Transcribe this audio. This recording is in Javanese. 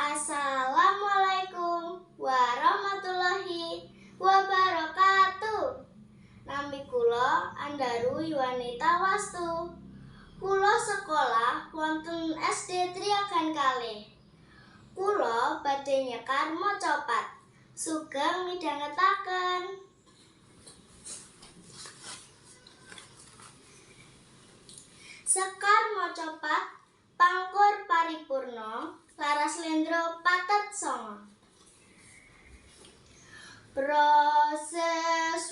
Assalamualaikum warahmatullahi wabarakatuh. Nami kula Andaru Yuwanita Wastu. Kula sekolah wonten SD Triagan kalih. Kula badhe nyekar macapat. Sugeng midhangetaken. Sekar macapat pangkur paripurna laras lendra patet songo. Proses